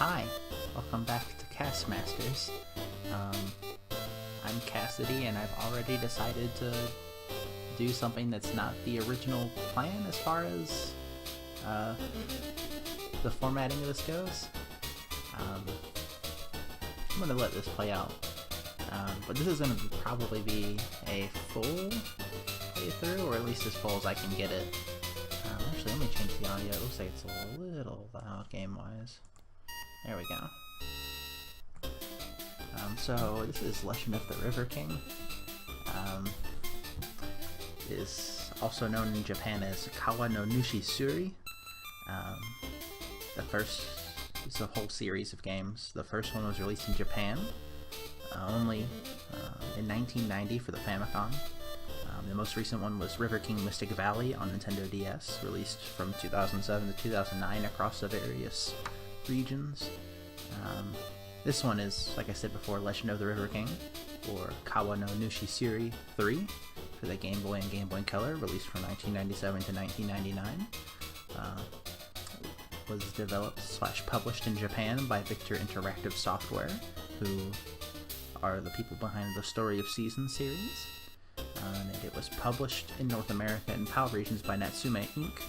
Hi, welcome back to CassMasters. I'm Cassidy, and I've already decided to do something that's not the original plan as far as the formatting of this goes. I'm gonna let this play out, but this is gonna probably be a full playthrough, or at least as full as I can get it. Actually, let me change the audio. It looks like it's a little loud game-wise. There we go. So this is Legend of the River King. Is also known in Japan as Kawa no Nushi Suri. It's a whole series of games. The first one was released in Japan only in 1990 for the Famicom. The most recent one was River King Mystic Valley on Nintendo DS, released from 2007 to 2009 across the various regions. This one is, like I said before, Legend of the River King, or Kawa no Nushi Suri 3 for the Game Boy and Game Boy Color, released from 1997 to 1999. Was developed / published in Japan by Victor Interactive Software, who are the people behind the Story of Seasons series. And it was published in North America and PAL regions by Natsume Inc.,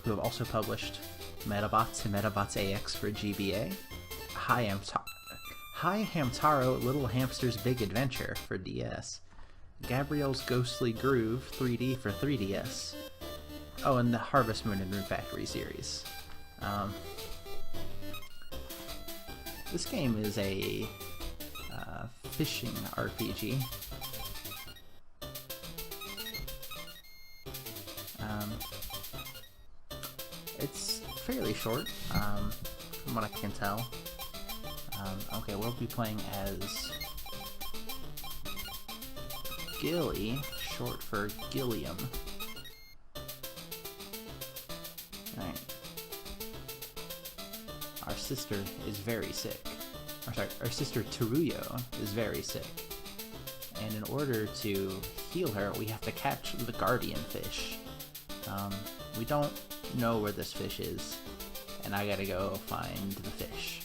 who have also published Medabots and Medabots AX for GBA, Hi Hamtaro Little Hamster's Big Adventure for DS, Gabrielle's Ghostly Groove 3D for 3DS, oh, and the Harvest Moon and Rune Factory series. This game is a fishing RPG. It's fairly short, from what I can tell. Okay, we'll be playing as Gilly, short for Gilliam. Alright. Our sister is very sick. Our sister Teruyo is very sick. And in order to heal her, we have to catch the guardian fish. We don't know where this fish is, and I gotta go find the fish.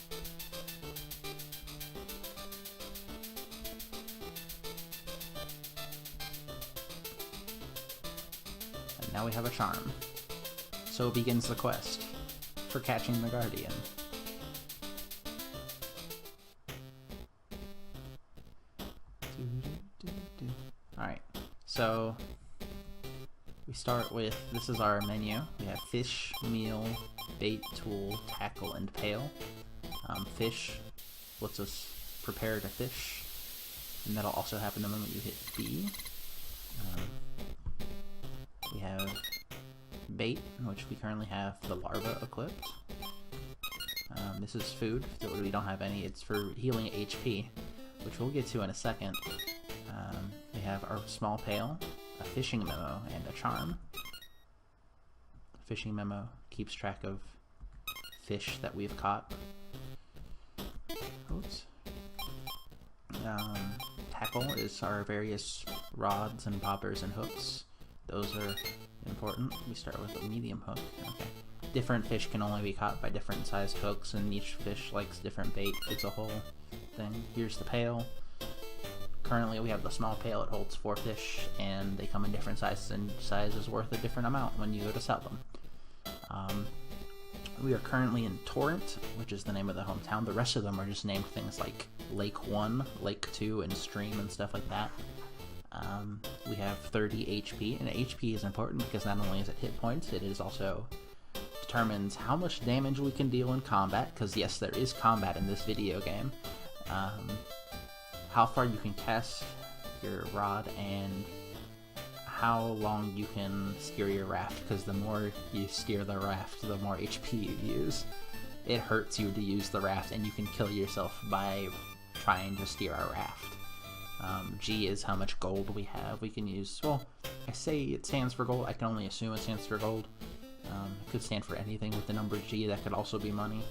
And now we have a charm. So begins the quest for catching the guardian. Alright, so we start with, this is our menu. We have fish, meal, bait, tool, tackle, and pail. Fish lets us prepare to fish, and that'll also happen the moment you hit B. We have bait, in which we currently have the larva equipped. This is food, that we don't have any. It's for healing HP, which we'll get to in a second. We have our small pail, a fishing memo, and a charm. Fishing memo keeps track of fish that we've caught. Oops. Tackle is our various rods and bobbers and hooks. Those are important. We start with a medium hook. Okay. Different fish can only be caught by different sized hooks, and each fish likes different bait. It's a whole thing. Here's the pail. Currently we have the small pail. It holds 4 fish, and they come in different sizes, and size is worth a different amount when you go to sell them. We are currently in Torrent, which is the name of the hometown. The rest of them are just named things like Lake 1, Lake 2, and Stream and stuff like that. We have 30 HP, and HP is important because not only is it hit points, it is also determines how much damage we can deal in combat, because yes, there is combat in this video game. How far you can cast your rod, and how long you can steer your raft, because the more you steer the raft, the more HP you use. It hurts you to use the raft, and you can kill yourself by trying to steer our raft. G is how much gold we have. We can use, well, I say it stands for gold, I can only assume it stands for gold. It could stand for anything with the number G, that could also be money.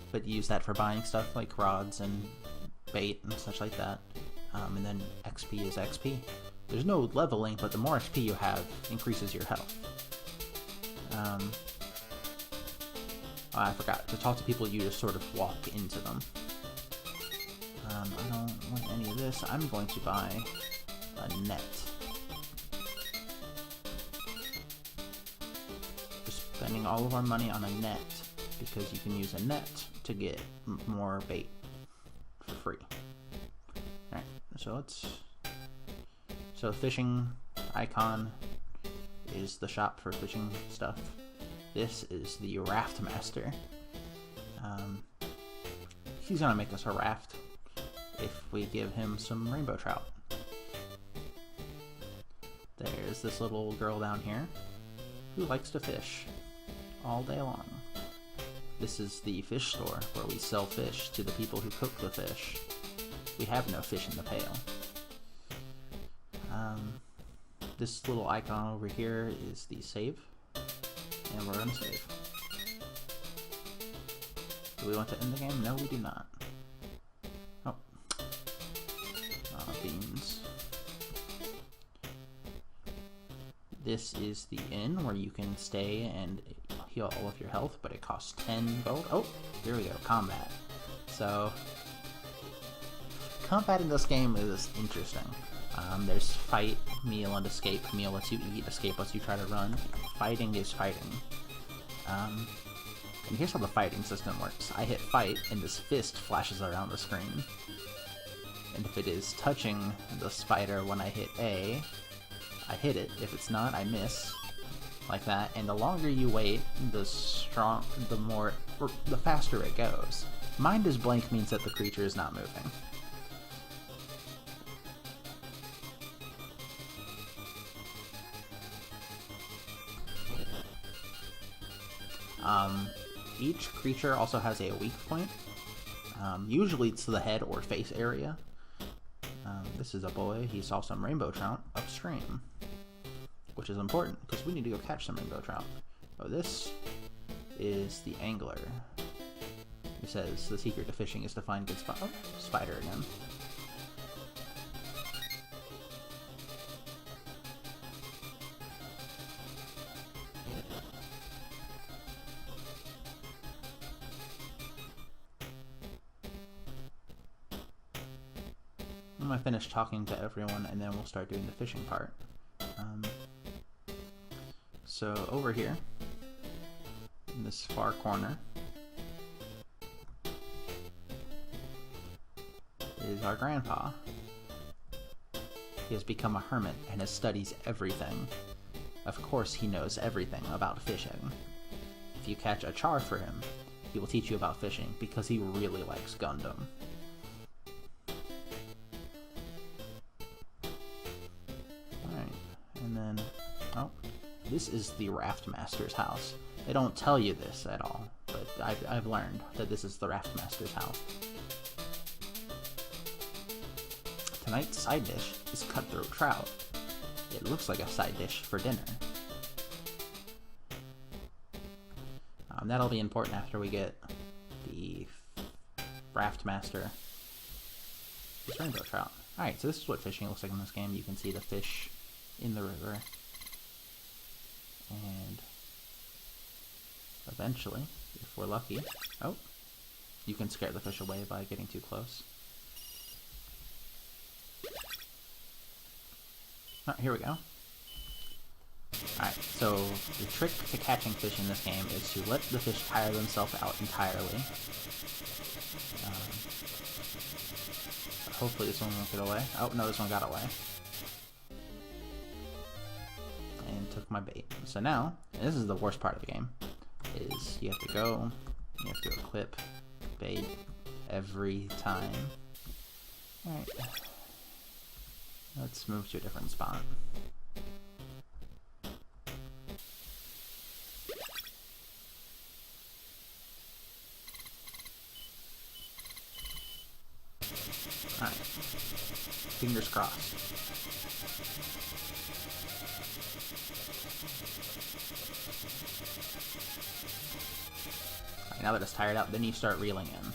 But use that for buying stuff like rods and bait and such like that. And then XP is XP. There's no leveling, but the more XP you have increases your health. I forgot. To talk to people, you just sort of walk into them. I don't want any of this. I'm going to buy a net. We're spending all of our money on a net because you can use a net to get more bait for free. Alright, so so fishing icon is the shop for fishing stuff. This is the Raft Master. He's gonna make us a raft if we give him some rainbow trout. There's this little girl down here who likes to fish all day long. This is the fish store where we sell fish to the people who cook the fish. We have no fish in the pail. This little icon over here is the save, and we're gonna save. Do we want to end the game? No, we do not. Oh. Beans. This is the inn where you can stay and heal all of your health, but it costs 10 gold. Oh, here we go, combat. So, combat in this game is interesting. There's fight, meal, and escape. Meal lets you eat, escape lets you try to run. Fighting is fighting. And here's how the fighting system works. I hit fight, and this fist flashes around the screen. And if it is touching the spider when I hit A, I hit it. If it's not, I miss. Like that. And the longer you wait, the faster it goes. Mind is blank means that the creature is not moving. Each creature also has a weak point. Usually it's the head or face area. This is a boy. He saw some rainbow trout upstream, which is important because we need to go catch some rainbow trout. Oh, this is the angler. He says the secret to fishing is to find good spot. Oh, spider again. I'm gonna finish talking to everyone and then we'll start doing the fishing part. So over here, in this far corner, is our grandpa. He has become a hermit and studies everything. Of course he knows everything about fishing. If you catch a char for him, he will teach you about fishing because he really likes Gundam. This is the Raft Master's house. They don't tell you this at all, but I've learned that this is the Raft Master's house. Tonight's side dish is cutthroat trout. It looks like a side dish for dinner. That'll be important after we get the Raft Master. It's rainbow trout. Alright, so this is what fishing looks like in this game. You can see the fish in the river. And eventually, if we're lucky, oh, you can scare the fish away by getting too close. Oh, here we go. Alright, so the trick to catching fish in this game is to let the fish tire themselves out entirely. Hopefully this one won't get away. Oh, no, this one got away. And took my bait. So now, and this is the worst part of the game, is you have to go, you have to equip bait every time. Alright. Let's move to a different spot. Alright. Fingers crossed. Alright, now that it's tired out, then you start reeling in.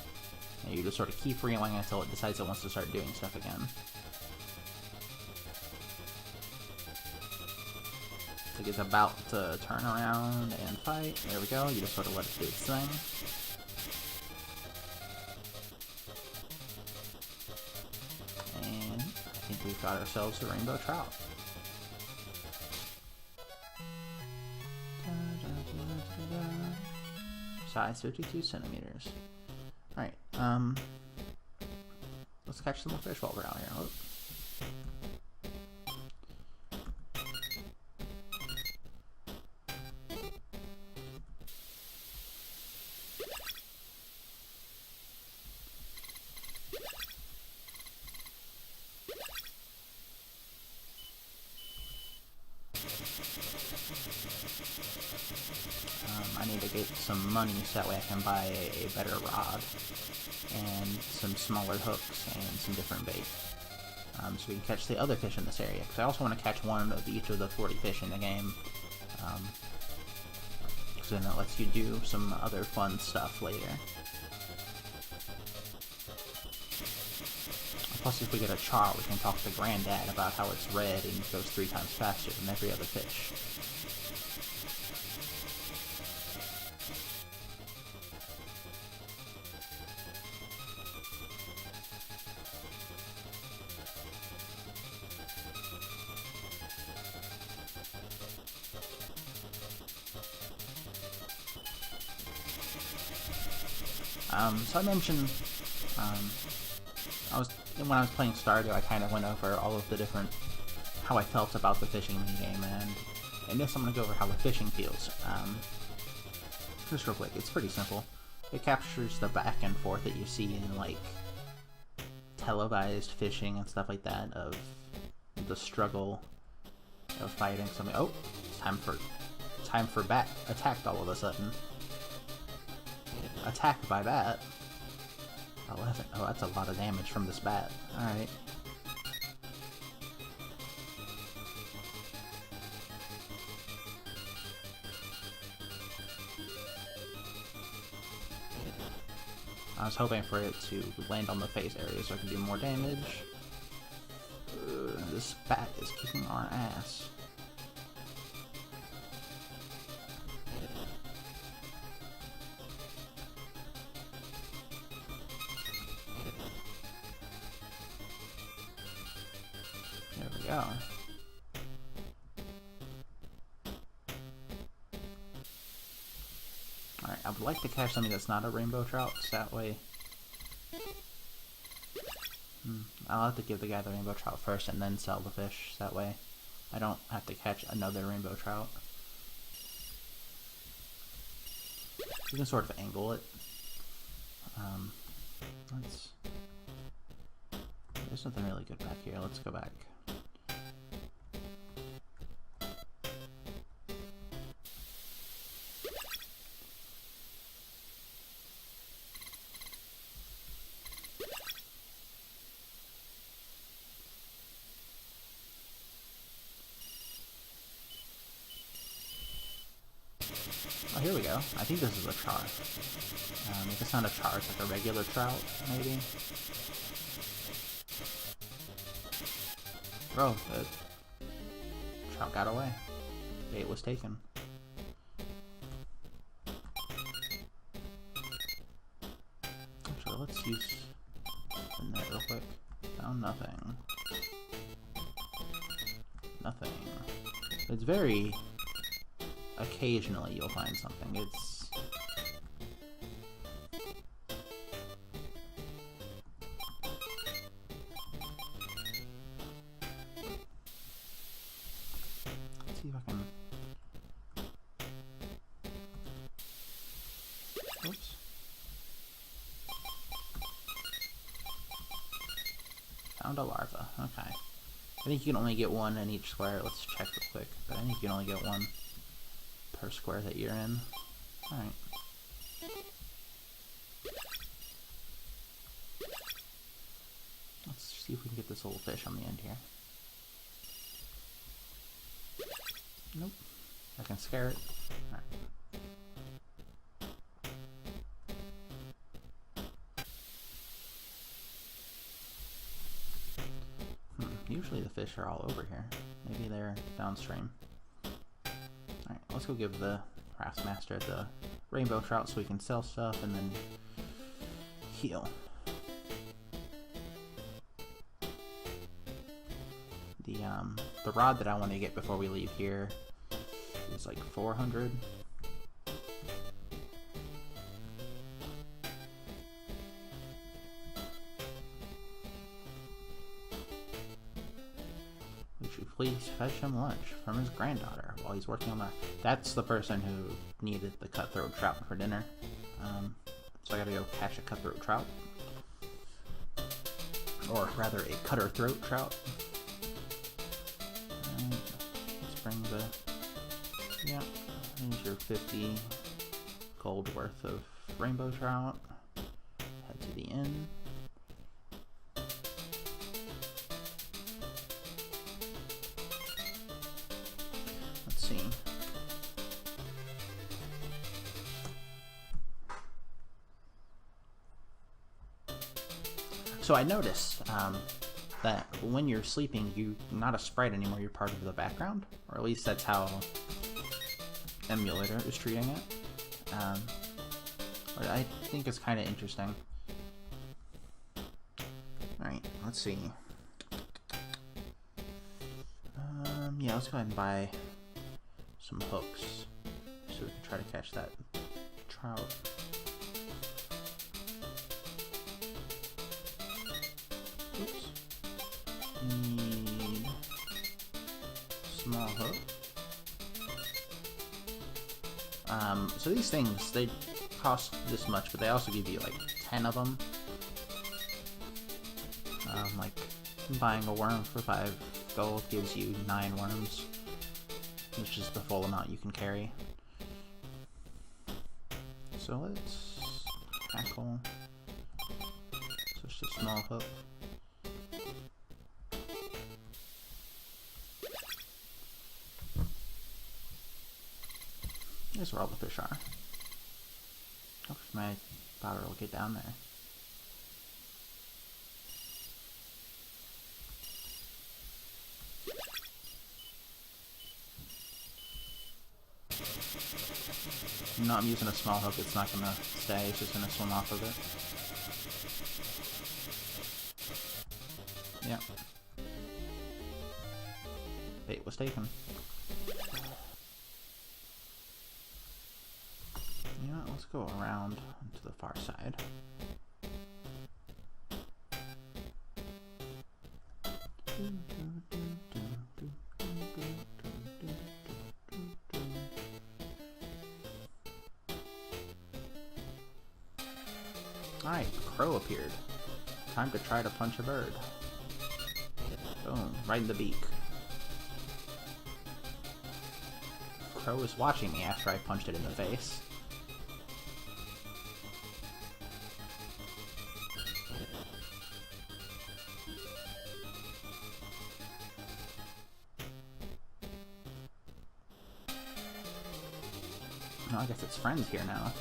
And you just sort of keep reeling until it decides it wants to start doing stuff again. like it's about to turn around and fight. There we go. You just sort of let it do its thing. And I think we've got ourselves a rainbow trout. Size 52 centimeters. Alright, let's catch some more fish while we're out here. Oh. I need to get some money so that way I can buy a better rod and some smaller hooks and some different bait, so we can catch the other fish in this area. Because I also want to catch one of each of the 40 fish in the game, because then it lets you do some other fun stuff later. Plus, if we get a char, we can talk to Granddad about how it's red and goes 3 times faster than every other fish. So I mentioned, when I was playing Stardew, I kind of went over all of the different, how I felt about the fishing minigame, and in this I'm going to go over how the fishing feels. Just real quick, it's pretty simple. It captures the back and forth that you see in, like, televised fishing and stuff like that, of the struggle of fighting something. Oh, it's time for bat attacked all of a sudden. Attacked by bat. 11. Oh, that's a lot of damage from this bat. Alright. I was hoping for it to land on the face area so I could do more damage. This bat is kicking our ass. There we go. Alright, I would like to catch something that's not a rainbow trout, so that way... I'll have to give the guy the rainbow trout first and then sell the fish, so that way I don't have to catch another rainbow trout. You can sort of angle it. There's nothing really good back here. Let's go back. Oh, here we go. I think this is a char. If it's not a char, it's like a regular trout, maybe. Bro, the trout got away. Bait was taken. Actually, let's use the net real quick. Found nothing. Nothing. It's very... occasionally you'll find something. It's... let's see if I can... Oops. Found a larva. Okay. I think you can only get one in each square. Let's check real quick. But I think you can only get one per square that you're in. Alright. Let's see if we can get this little fish on the end here. Nope. I can scare it. Alright. Usually the fish are all over here. Maybe they're downstream. let's go give the CraftMaster the rainbow trout so we can sell stuff and then heal. The rod that I want to get before we leave here is like 400. Would you please fetch him lunch from his granddaughter while he's working on that? That's the person who needed the cutthroat trout for dinner. So I gotta go catch a cutthroat trout. Or rather, a cutter throat trout. Let's bring the... Yeah, here's your 50 gold worth of rainbow trout. Head to the inn. Let's see. So I noticed that when you're sleeping, you're not a sprite anymore, you're part of the background. Or at least that's how Emulator is treating it. But I think it's kind of interesting. Alright, let's see. Yeah, let's go ahead and buy some hooks so we can try to catch that trout. Oops. Need small hook. So these things, they cost this much, but they also give you like 10 of them. Like buying a worm for 5 gold gives you 9 worms, which is the full amount you can carry. So let's tackle. So it's just a small hook. Here's where all the fish are. Hopefully my powder will get down there. No, I'm using a small hook, it's not gonna stay, it's just gonna swim off of it. Yeah. Bait was taken. You know what, let's go around to the far side. Alright, crow appeared. Time to try to punch a bird. Boom, right in the beak. Crow is watching me after I punched it in the face. No, I guess it's friends here now.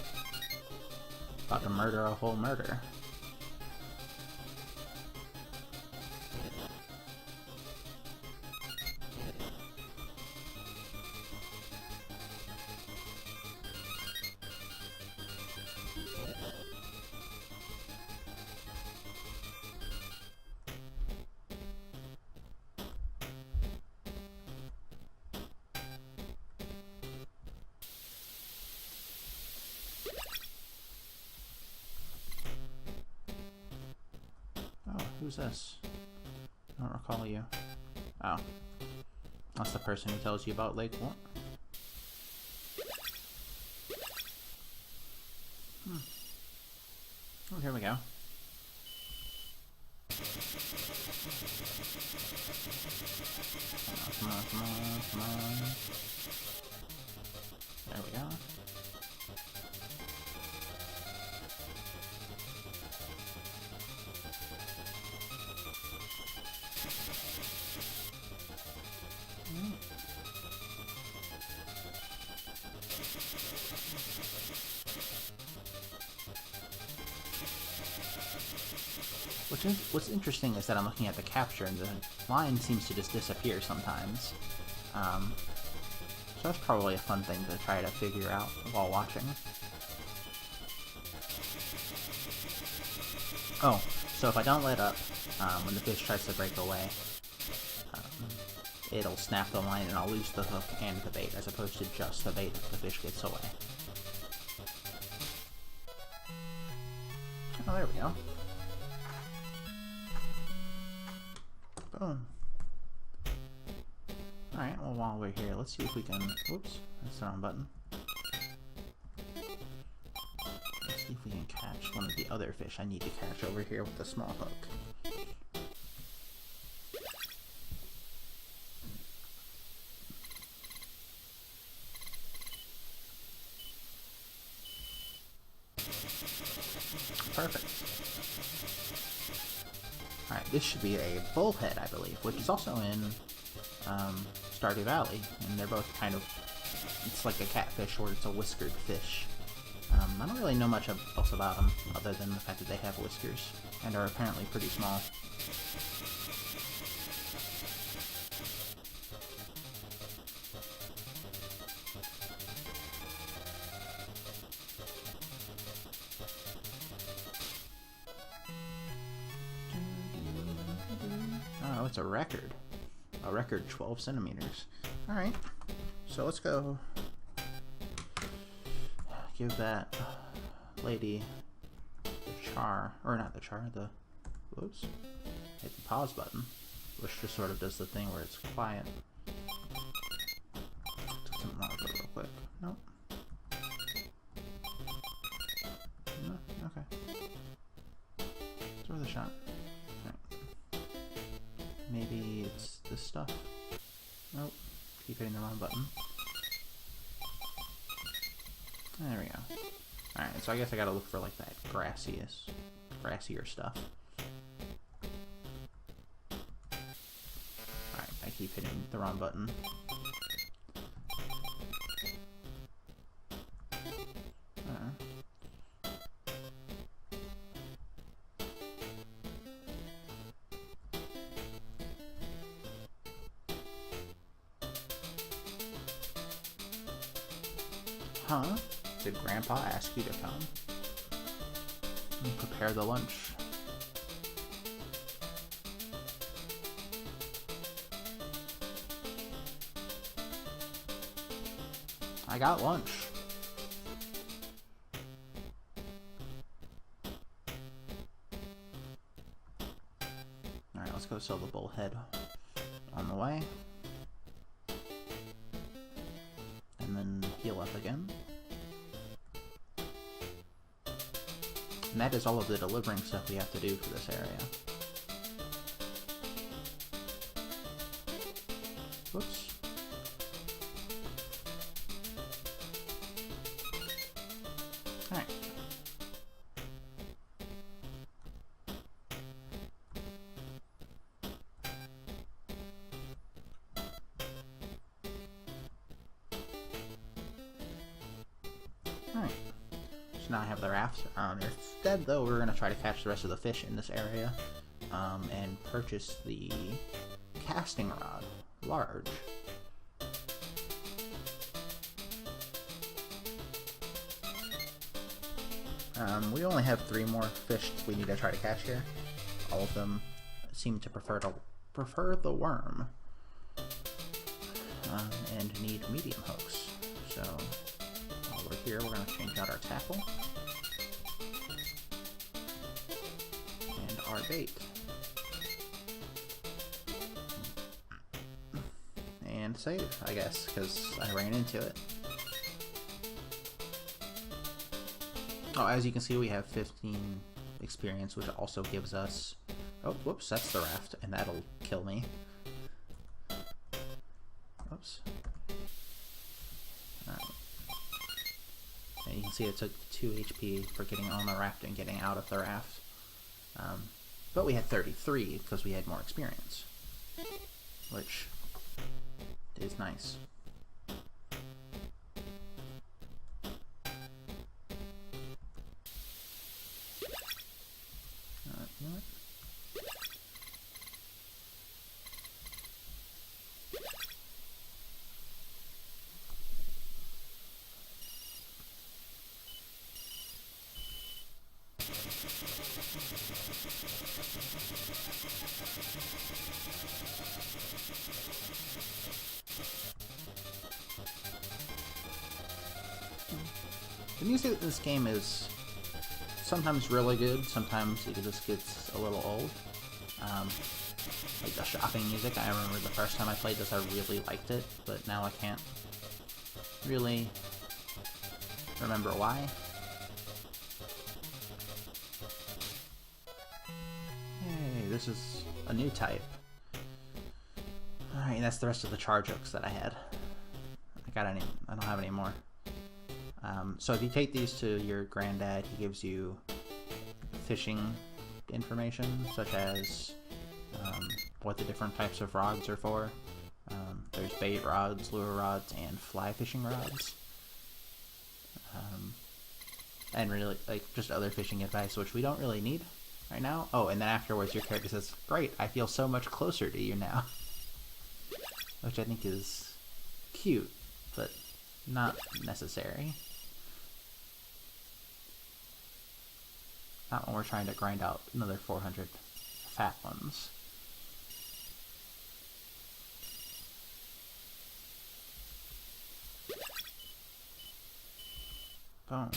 About to murder a whole murder. Who's this? I don't recall you. Oh. That's the person who tells you about Lake What? Oh, here we go. Come on, come on, come on. There we go. What's interesting is that I'm looking at the capture and the line seems to just disappear sometimes. So that's probably a fun thing to try to figure out while watching. Oh, so if I don't let up, when the fish tries to break away, it'll snap the line and I'll lose the hook and the bait, as opposed to just the bait if the fish gets away. Oh, there we go. Boom. Alright, well, while we're here, let's see if we can... Whoops, that's the wrong button. Let's see if we can catch one of the other fish I need to catch over here with the small hook. Perfect. Alright, this should be a bullhead, I believe, which is also in Stardew Valley, and they're both kind of, it's like a catfish or it's a whiskered fish. I don't really know much else about them, other than the fact that they have whiskers, and are apparently pretty small. Oh, it's a record. A record 12 centimeters. Alright, so let's go give that lady the char, or not the char, the, whoops, hit the pause button, which just sort of does the thing where it's quiet. Took some water real quick. Nope. No, okay. It's worth a shot. Maybe it's this stuff. Nope. Keep hitting the wrong button. There we go. Alright, so I guess I gotta look for like that grassier stuff. Alright, I keep hitting the wrong button. Huh? Did Grandpa ask you to come? And prepare the lunch. I got lunch. Alright, let's go sell the bullhead on the way. And then heal up again. And that is all of the delivering stuff we have to do for this area. Whoops. Alright. Alright. So now I have the raft. Instead, though, we're going to try to catch the rest of the fish in this area and purchase the casting rod, large. We only have 3 more fish we need to try to catch here. All of them seem to prefer the worm and need medium hooks. So while we're here, we're going to change out our tackle and our bait. And save, I guess, because I ran into it. Oh, as you can see, we have 15 experience, which also gives us... Oh, whoops, that's the raft, and that'll kill me. Whoops. Alright. And you can see it took 2 HP for getting on the raft and getting out of the raft. But we had 33 because we had more experience, which is nice. You know what? The music in this game is sometimes really good, sometimes it just gets a little old. Like the shopping music, I remember the first time I played this I really liked it, but now I can't really remember why. Hey, this is a new type. Alright, that's the rest of the charge hooks that I had. I don't have any more. So if you take these to your granddad, he gives you fishing information, such as what the different types of rods are for. There's bait rods, lure rods, and fly fishing rods. And really, like, just other fishing advice, which we don't really need right now. Oh, and then afterwards your character says, "Great, I feel so much closer to you now." Which I think is cute, but not necessary. Not when we're trying to grind out another 400 fat ones. Boom.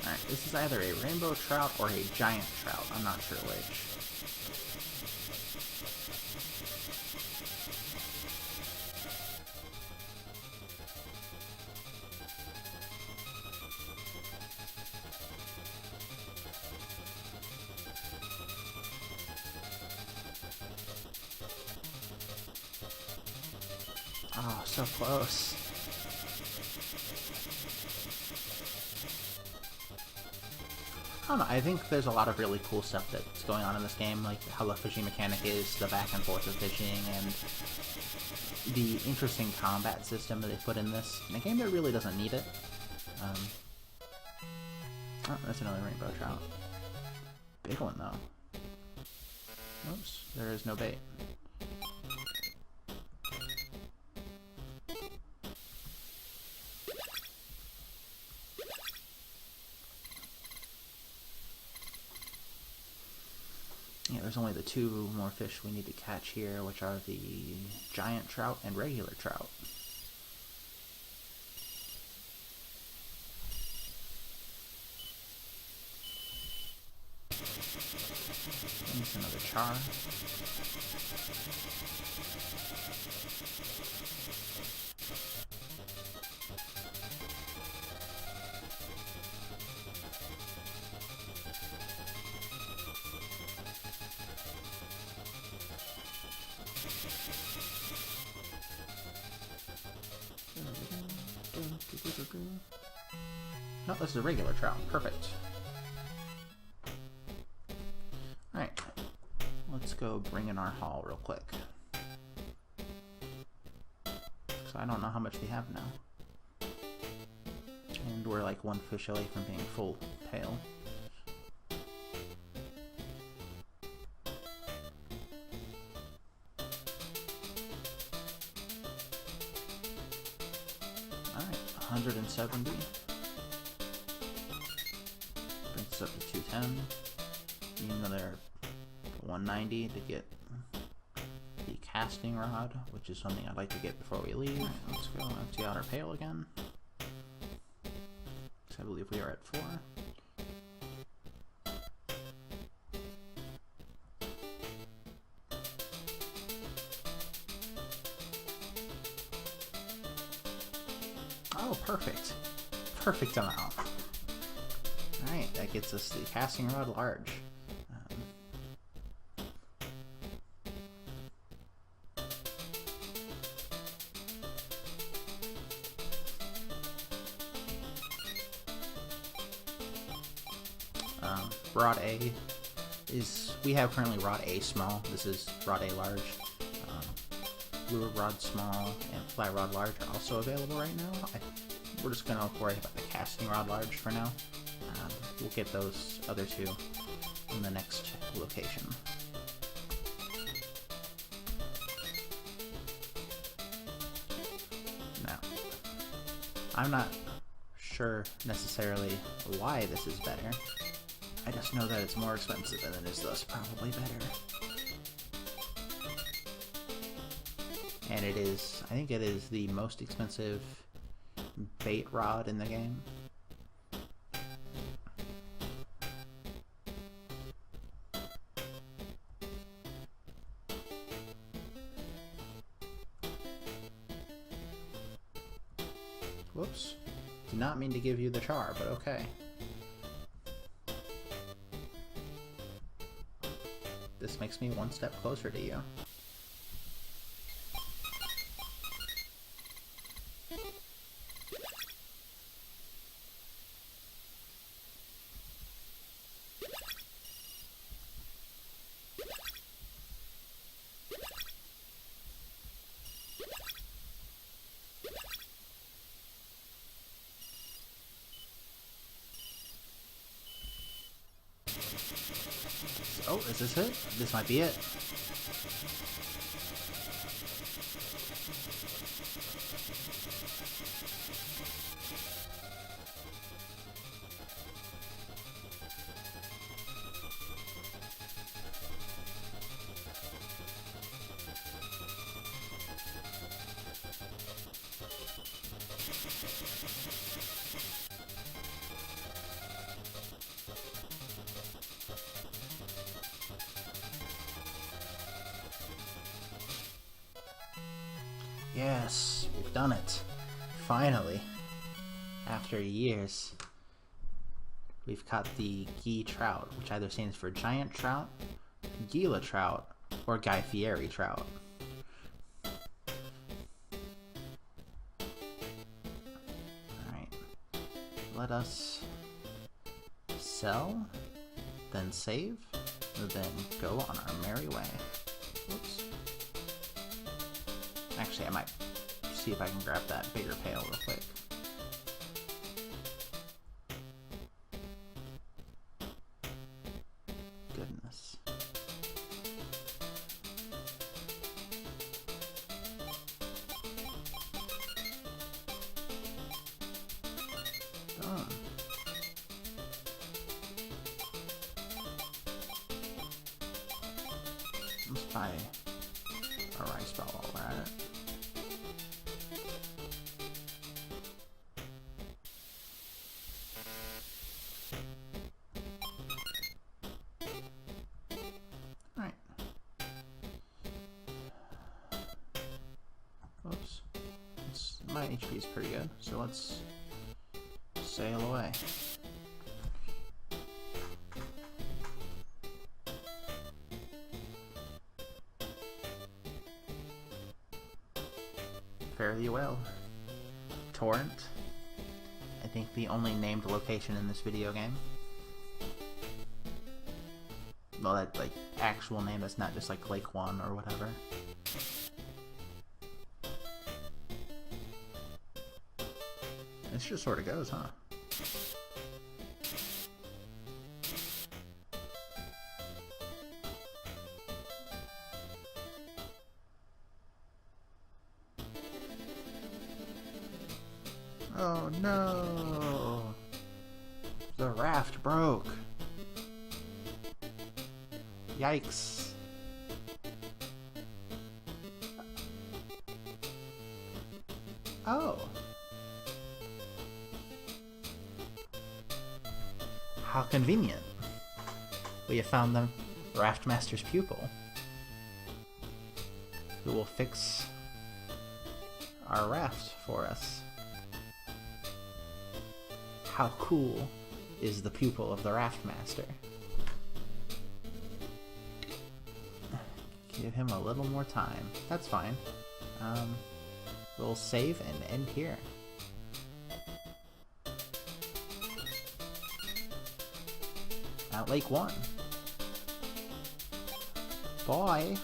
Alright, this is either a rainbow trout or a giant trout. I'm not sure which. Oh, so close. I don't know, I think there's a lot of really cool stuff that's going on in this game, like how the fishing mechanic is, the back and forth of fishing, and the interesting combat system that they put in this, in a game that really doesn't need it. Oh, that's another rainbow trout. Big one, though. Oops, there is no bait. Yeah, there's only the two more fish we need to catch here, which are the giant trout and regular trout. There's another char. No, this is a regular trout. Perfect. Alright. Let's go bring in our haul real quick. So I don't know how much we have now. And we're like one fish away from being full pail. Alright, 170. Brings us up to 210. Need another 190 to get the casting rod, which is something I'd like to get before we leave. Right, let's go empty out our pail again. So I believe we are at 4. Oh, perfect. Perfect amount. Alright, that gets us the casting rod large. Rod A is, we have currently rod A small, this is rod A large. Lure rod small and fly rod large are also available right now. We're just going to worry about the casting rod large for now. We'll get those other two in the next location. I'm not sure necessarily why this is better. I just know that it's more expensive and it is thus probably better. And it is, I think it is the most expensive bait rod in the game. Whoops. Did not mean to give you the char, but okay. This makes me one step closer to you. Oh, is this it? This might be it. Yes, we've done it. Finally. After years. We've caught the Guy trout, which either stands for giant trout, Gila trout, or Guy Fieri trout. Alright. Let us sell, then save, then go on our merry way. Whoops. Actually, I might see if I can grab that bigger pail real quick. Goodness. Done. Let's buy a rice ball while we're at it. Alright. Oops. My HP is pretty good, so let's sail away. Fare thee well. Torrent. I think the only named location in this video game. Well, that like actual name, that's not just like Lake 1 or whatever. This just sort of goes, huh? Oh no! The raft broke! Yikes! Oh! How convenient! We have found the Raftmaster's pupil, who will fix our raft for us. How cool is the pupil of the Raftmaster? Give him a little more time. That's fine. We'll save and end here. At Lake 1. Bye!